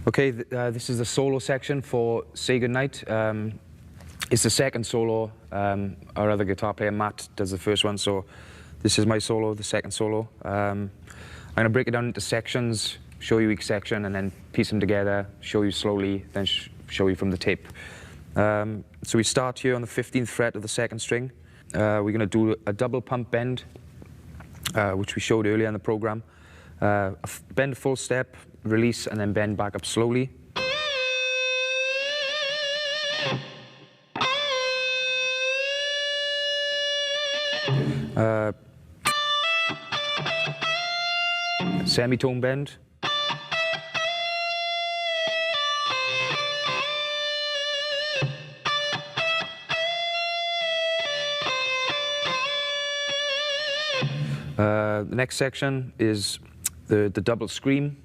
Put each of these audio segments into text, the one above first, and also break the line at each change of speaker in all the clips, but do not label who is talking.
Okay, this is the solo section for Say Goodnight. It's the second solo. Our other guitar player, Matt, does the first one, so this is my solo, the second solo. I'm going to break it down into sections, show you each section, and then piece them together, show you slowly, then show you from the tape. So we start here on the 15th fret of the second string. We're going to do a double pump bend, which we showed earlier in the program. Bend full step, release, and then bend back up slowly. Semitone bend. The next section is the double scream.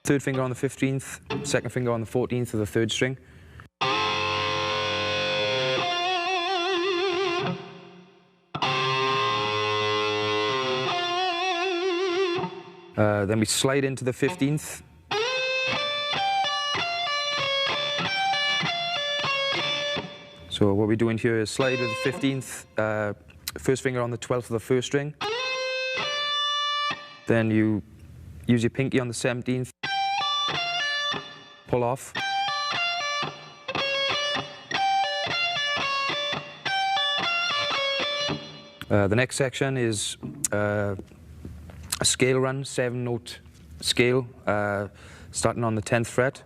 Third finger on the 15th, second finger on the 14th of the third string. Then we slide into the 15th. So what we're doing here is slide with the 15th, first finger on the 12th of the first string. Then you use your pinky on the 17th, pull off. The next section is a scale run, 7-note scale, starting on the 10th fret.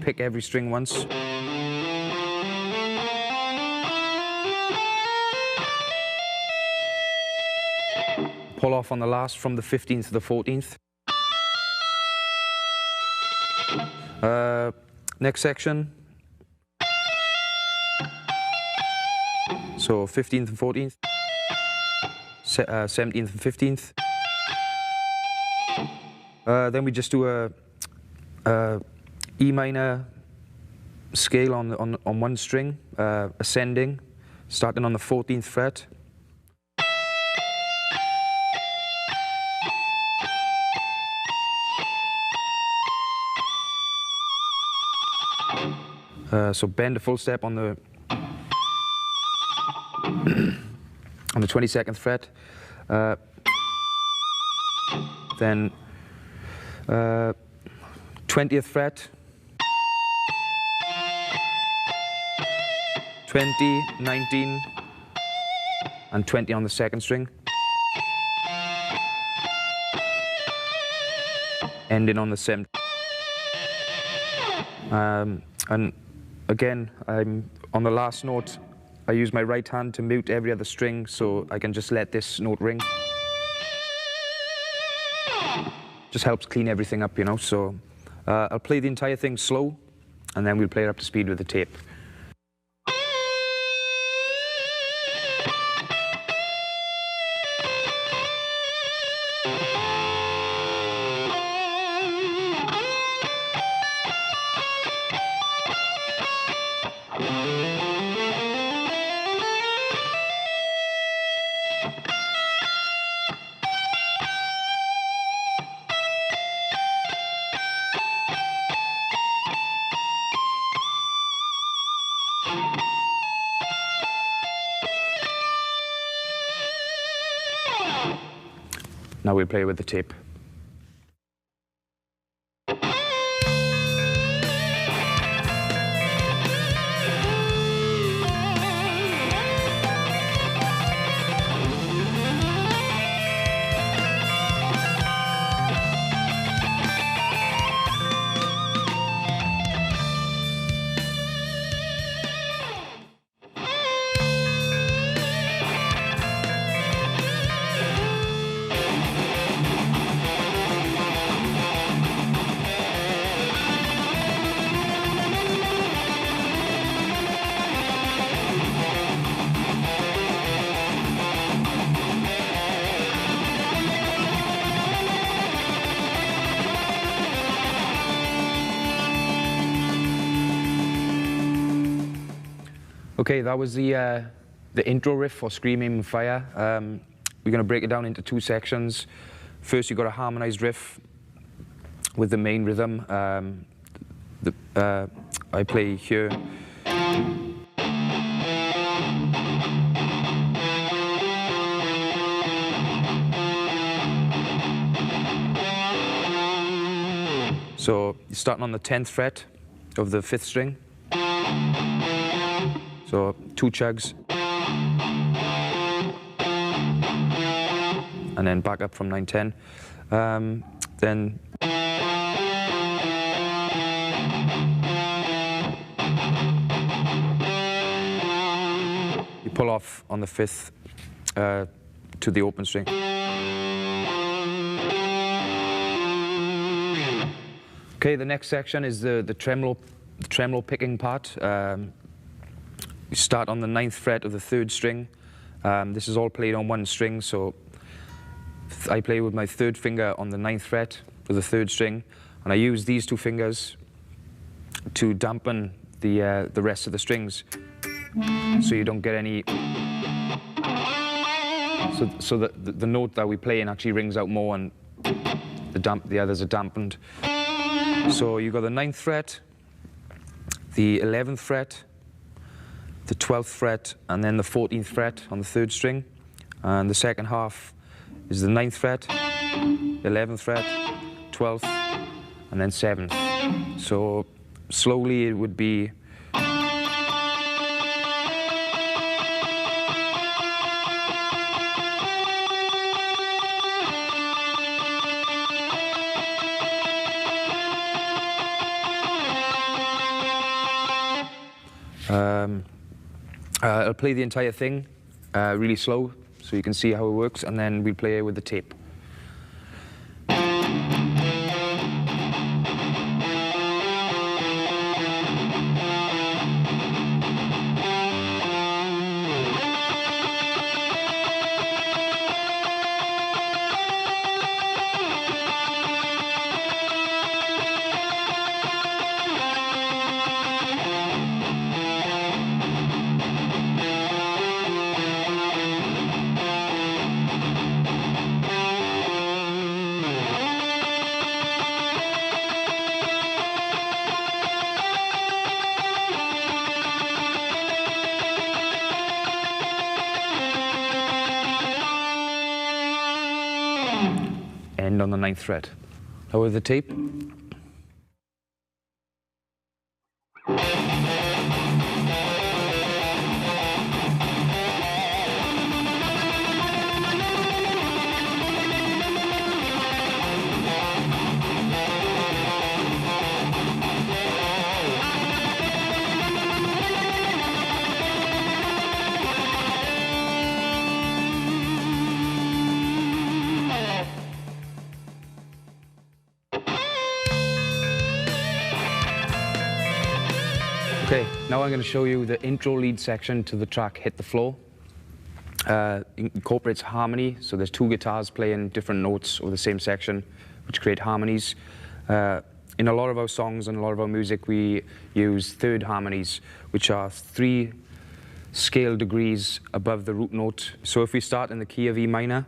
Pick every string once. Pull off on the last from the 15th to the 14th. Next section. So 15th and 14th. 17th and 15th. Then we just do a E minor scale on one string, ascending, starting on the 14th fret. So bend a full step on the 22nd fret, then 20th fret, 20, 19, and 20 on the second string, ending on the 7th. And again, I'm on the last note. I use my right hand to mute every other string, so I can just let this note ring. Just helps clean everything up, you know. So I'll play the entire thing slow, and then we'll play it up to speed with the tape. Now we'll play with the tape. Okay, that was the intro riff for Scream, Aim, and Fire. We're going to break it down into two sections. first you've got a harmonized riff with the main rhythm. I play here. So you're starting on the 10th fret of the 5th string. So 2 chugs. And then back up from 9-10. Then you pull off on the 5th to the open string. Okay, the next section is the tremolo picking part. You start on the 9th fret of the 3rd string. This is all played on 1 string, so I play with my 3rd finger on the 9th fret of the 3rd string, and I use these 2 fingers to dampen the rest of the strings, so you don't get any. So the note that we play in actually rings out more, and the others are dampened. So you've got the 9th fret, the 11th fret, the 12th fret, and then the 14th fret on the 3rd string. And the second half is the 9th fret, 11th fret, 12th, and then 7th. So slowly it would be. I'll play the entire thing really slow so you can see how it works, and then we'll play it with the tape. End on the 9th fret. Now with the tape. Okay, now I'm going to show you the intro lead section to the track Hit the Floor. It incorporates harmony, so there's 2 guitars playing different notes of the same section, which create harmonies. In a lot of our songs and a lot of our music, we use 3rd harmonies, which are 3 scale degrees above the root note. So if we start in the key of E minor,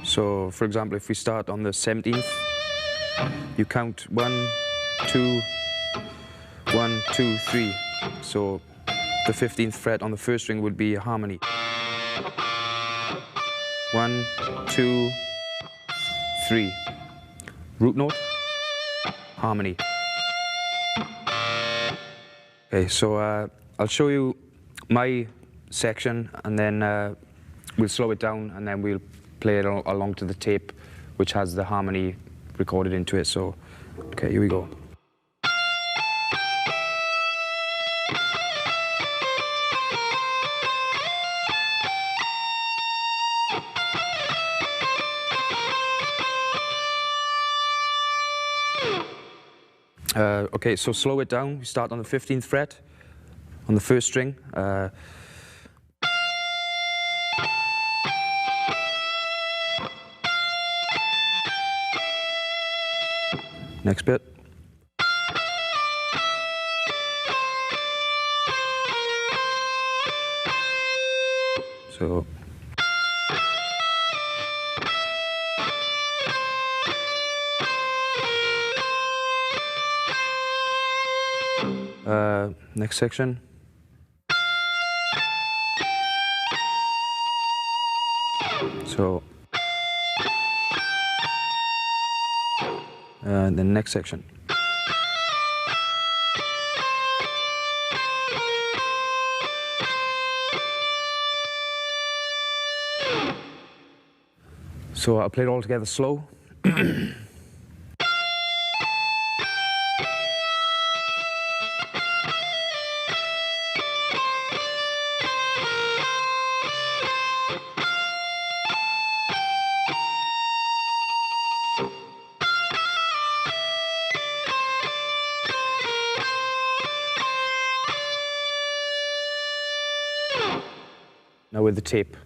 so for example, if we start on the 17th, you count 1, 2, 1, 2, 3. So the 15th fret on the 1st string would be a harmony. 1, 2, 3. Root note, harmony. Okay, so I'll show you my section, and then we'll slow it down, and then we'll play it along to the tape, which has the harmony recorded into it. So, okay, here we go. Okay, so slow it down. We start on the 15th fret on the 1st string. Next bit. So Next section. So, the next section. So I'll play it all together slow. Now with the tape.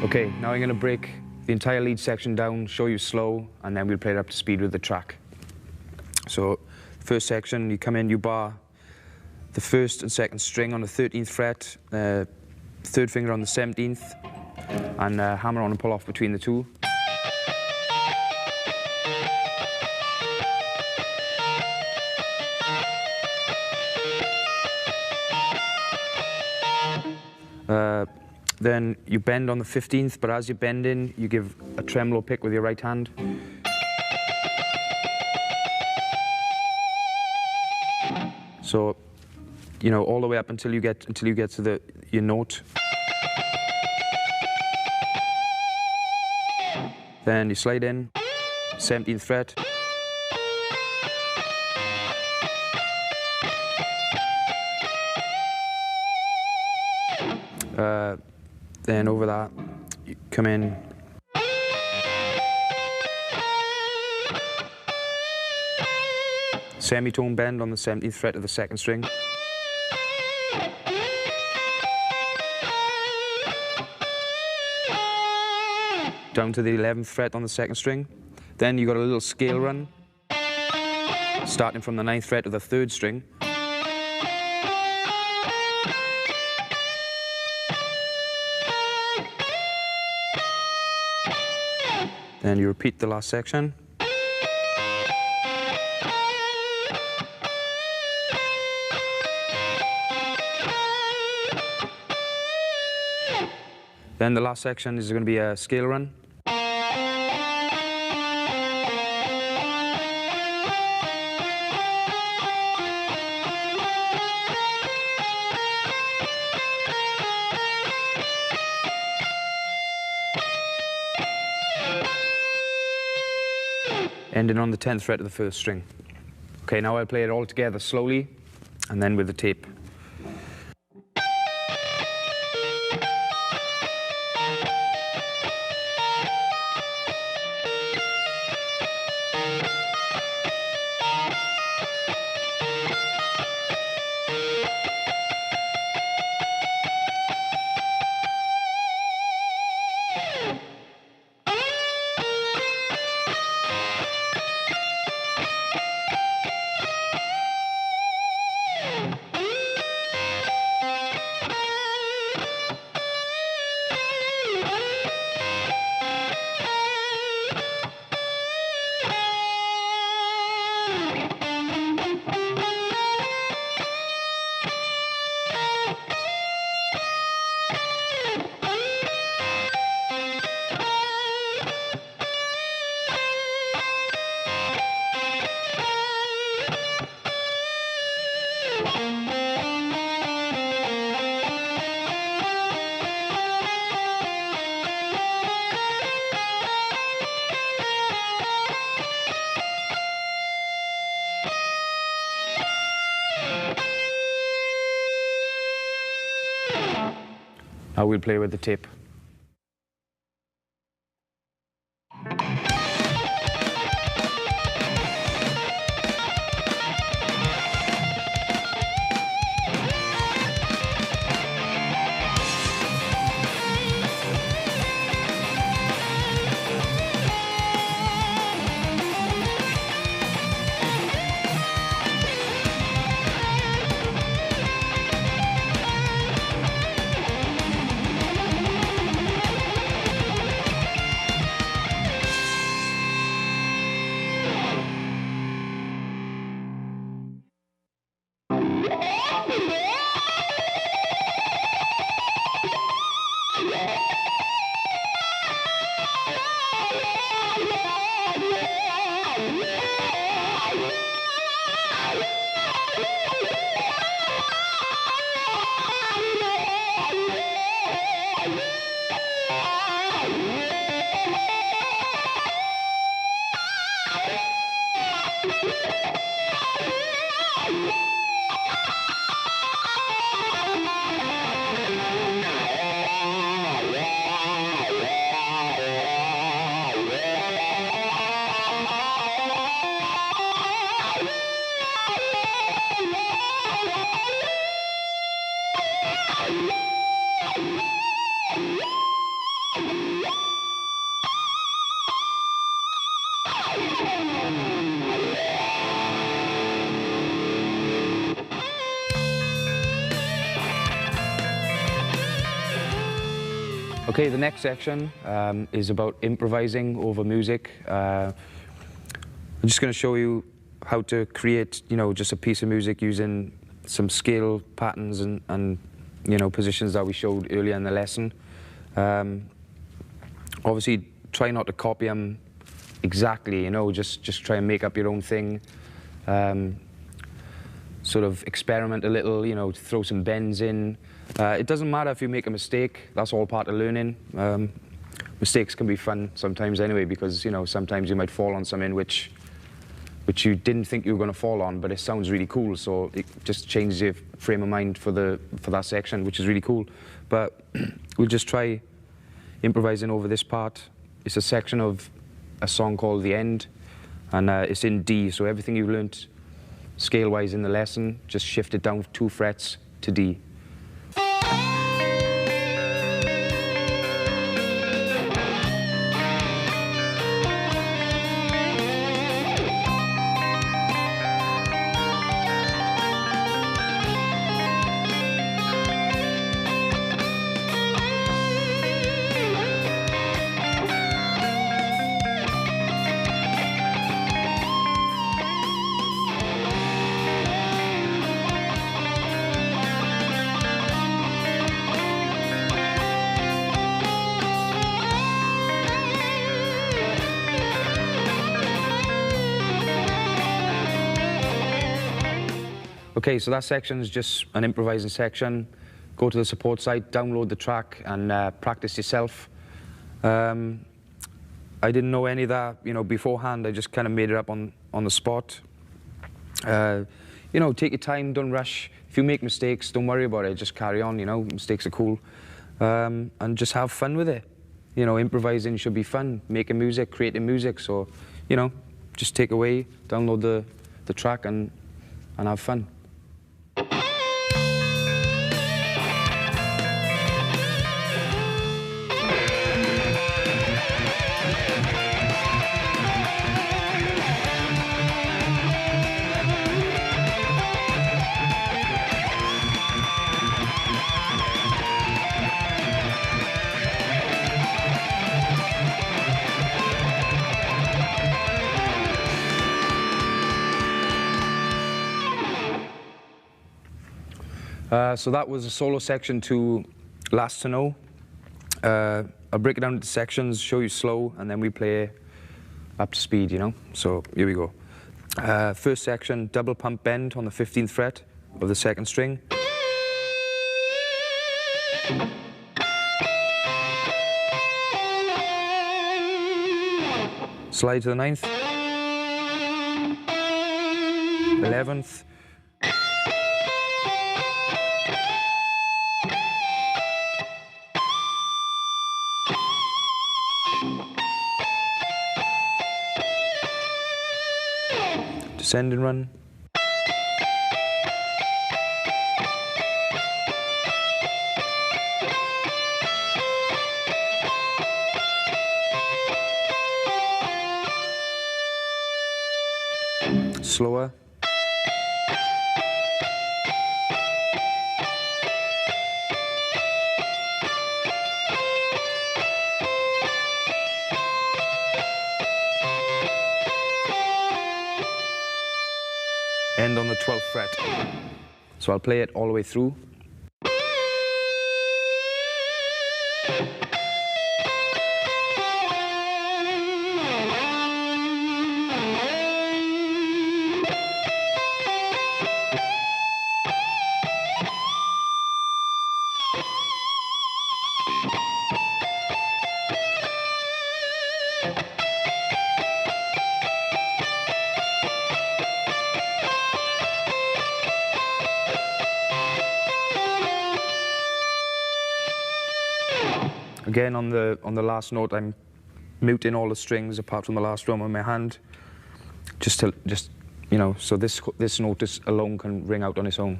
Okay, now I'm going to break the entire lead section down, show you slow, and then we'll play it up to speed with the track. So, first section, you come in, you bar the first and second string on the 13th fret, third finger on the 17th, and hammer on and pull off between the two. Then you bend on the 15th, but as you're bending, you give a tremolo pick with your right hand. So, you know, all the way up until you get to your note. Then you slide in, 17th fret. Then over that, you come in. Semitone bend on the 17th fret of the second string. Down to the 11th fret on the second string. Then you got a little scale run, starting from the 9th fret of the third string. Then you repeat the last section. Then the last section is going to be a scale run. Ending on the 10th fret of the first string. Okay, now I'll play it all together slowly, and then with the tape. Now we'll play with the tape. Okay, the next section is about improvising over music. I'm just going to show you how to create, just a piece of music using some scale patterns and positions that we showed earlier in the lesson. Obviously, try not to copy them exactly, just try and make up your own thing. Sort of experiment a little, throw some bends in. It doesn't matter if you make a mistake, that's all part of learning. Mistakes can be fun sometimes anyway, because sometimes you might fall on something which you didn't think you were going to fall on, but it sounds really cool, so it just changes your frame of mind for that section, which is really cool. But we'll just try improvising over this part. It's a section of a song called The End, and it's in D, so everything you've learnt scale-wise in the lesson, just shift it down 2 frets to D. Okay, so that section is just an improvising section. Go to the support site, download the track, and practice yourself. I didn't know any of that, beforehand. I just kind of made it up on the spot. Take your time, don't rush. If you make mistakes, don't worry about it. Just carry on. Mistakes are cool, and just have fun with it. Improvising should be fun. Making music, creating music. So, just take away, download the track, and have fun. So that was a solo section to Last to Know. I'll break it down into sections, show you slow, and then we play up to speed, So here we go. First section, double pump bend on the 15th fret of the 2nd string. Slide to the 9th, 11th, Descending run. Slower. End on the 12th fret. So I'll play it all the way through. Again, on the last note, I'm muting all the strings apart from the last drum on my hand, just you know, so this note alone can ring out on its own.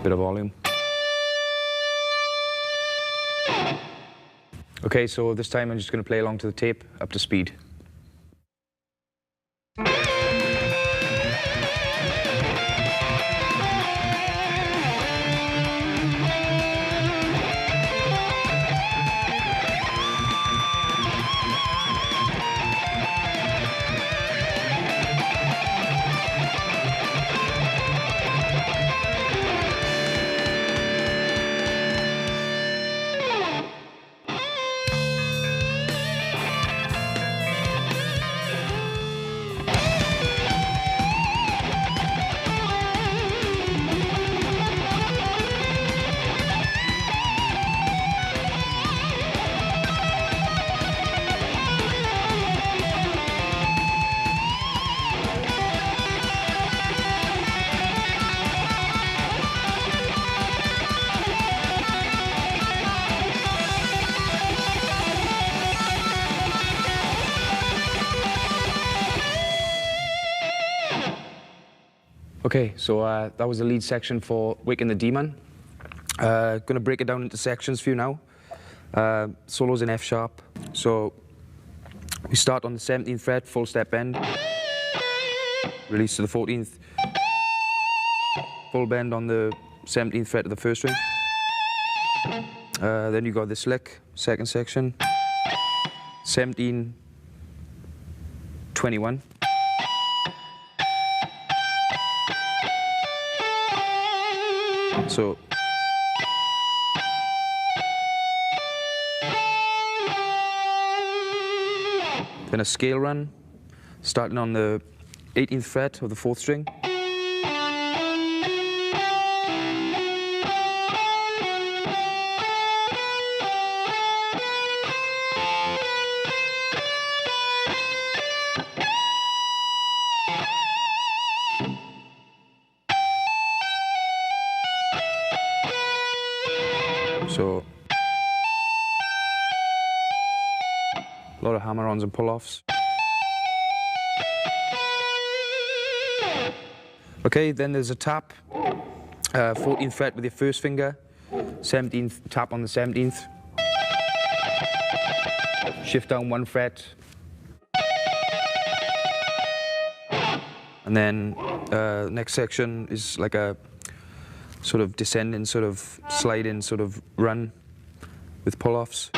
Bit of volume. Okay, so this time I'm just going to play along to the tape up to speed. Okay, so that was the lead section for Waking the Demon. Going to break it down into sections for you now. Solos in F sharp. So we start on the 17th fret, full step bend. Release to the 14th. Full bend on the 17th fret of the first string. Then you got this lick, second section. 17, 21. So then a scale run, starting on the 18th fret of the 4th string. So a lot of hammer-ons and pull-offs. Okay, then there's a tap, 14th fret with your first finger, 17th tap on the 17th. Shift down 1 fret. And then next section is like a sort of descending, sort of sliding, sort of run with pull-offs.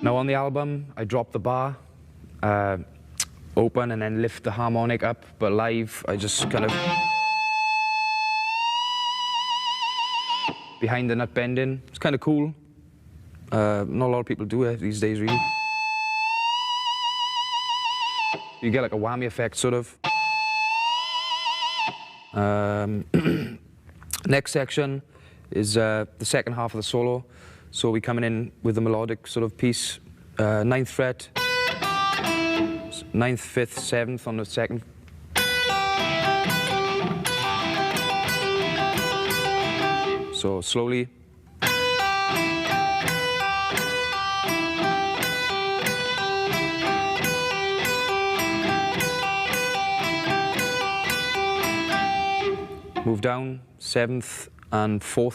Now on the album, I drop the bar, open and then lift the harmonic up, but live, I just kind of behind the nut bending. It's kind of cool. Not a lot of people do it these days, really. You get like a whammy effect, sort of. Next section is the second half of the solo. So we're coming in with the melodic sort of piece. 9th fret, 9th, 5th, 7th on the second. So slowly. Move down, 7th and 4th